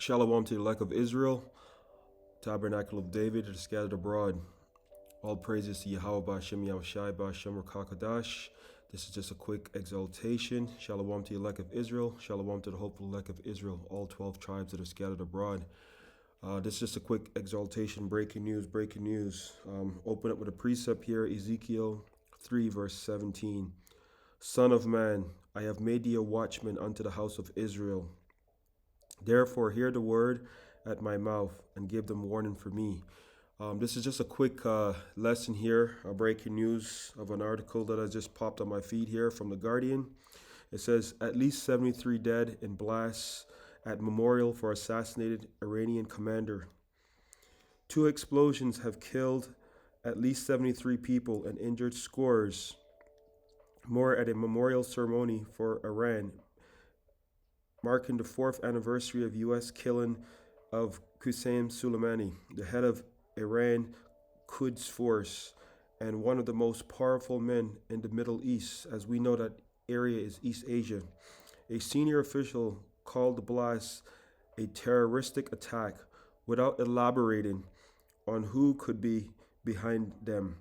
Shalom to the elect of Israel, tabernacle of David, that are scattered abroad. All praises to YAHAWAH, BAHASHAM, YAHAWASHI, BAHASHAM, QADASH. This is just a quick exaltation. Shalom to the elect of Israel. Shalom to the hopeful elect of Israel, all 12 tribes that are scattered abroad. This is just a quick exaltation. Breaking news, breaking news. Open up with a precept here, Ezekiel 3, verse 17. Son of man, I have made thee a watchman unto the house of Israel. Therefore, hear the word at my mouth and give them warning for me. This is just a quick lesson here, a breaking news of an article that I just popped on my feed here from The Guardian. It says, at least 73 dead in blasts at memorial for assassinated Iranian commander. 2 explosions have killed at least 73 people and injured scores more at a memorial ceremony for Iran, marking the 4th anniversary of U.S. killing of Qasem Soleimani, the head of Iran Quds Force and one of the most powerful men in the Middle East, as we know that area is East Asia. A senior official called the blast a terroristic attack without elaborating on who could be behind them.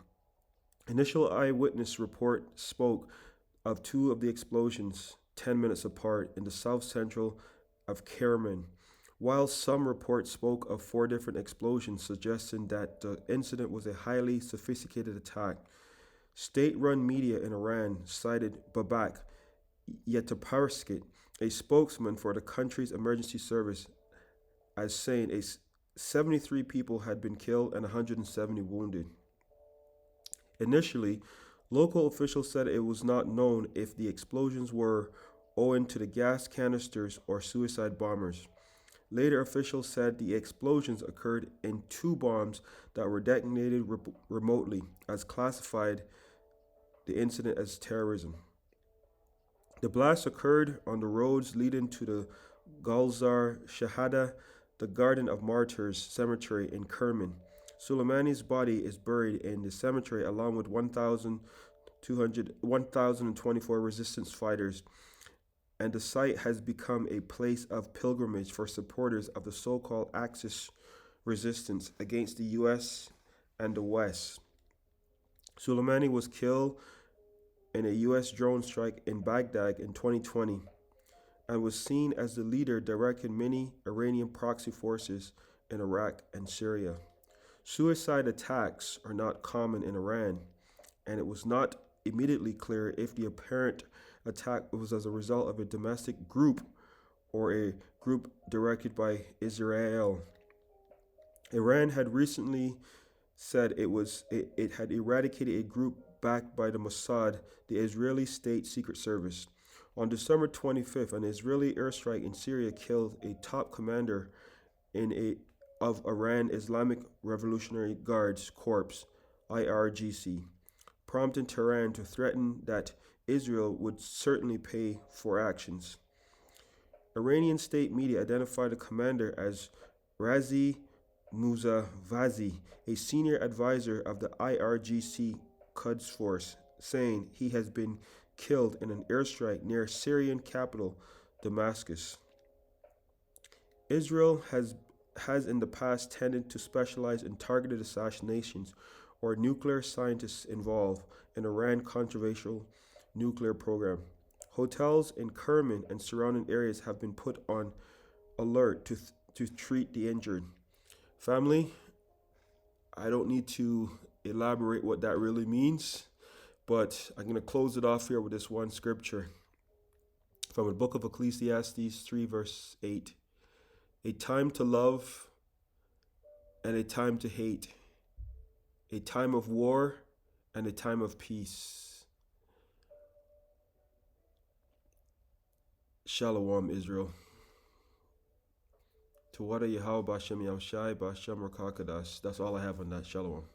Initial eyewitness report spoke of 2 of the explosions 10 minutes apart in the south central of Kerman, while some reports spoke of 4 different explosions, suggesting that the incident was a highly sophisticated attack. State-run media in Iran cited Babak Yataparsky, a spokesman for the country's emergency service, as saying 73 people had been killed and 170 wounded. Initially, local officials said it was not known if the explosions were owing to the gas canisters or suicide bombers. Later, officials said the explosions occurred in 2 bombs that were detonated remotely, as classified the incident as terrorism. The blast occurred on the roads leading to the Gulzar Shahada, the Garden of Martyrs cemetery in Kerman. Soleimani's body is buried in the cemetery along with 1,024 resistance fighters, and the site has become a place of pilgrimage for supporters of the so-called Axis resistance against the U.S. and the West. Soleimani was killed in a U.S. drone strike in Baghdad in 2020 and was seen as the leader directing many Iranian proxy forces in Iraq and Syria. Suicide attacks are not common in Iran, and it was not immediately clear if the apparent attack was as a result of a domestic group or a group directed by Israel. Iran had recently said it had eradicated a group backed by the Mossad, the Israeli state secret service. On December 25th, an Israeli airstrike in Syria killed a top commander of Iran Islamic Revolutionary Guards Corps, IRGC, prompting Tehran to threaten that Israel would certainly pay for actions. Iranian state media identified the commander as Razi Muzavazi, a senior advisor of the IRGC Quds Force, saying he has been killed in an airstrike near Syrian capital Damascus. Israel has in the past tended to specialize in targeted assassinations or nuclear scientists involved in Iran's controversial nuclear program. Hotels in Kerman and surrounding areas have been put on alert to treat the injured. Family, I don't need to elaborate what that really means, but I'm going to close it off here with this one scripture from the book of Ecclesiastes 3, verse 8. A time to love and a time to hate, a time of war and a time of peace. Shalom, Israel. To YAHAWAH, BAHASHAM, YAHAWASHI, BAHASHAM, QADASH. That's all I have on that. Shalom.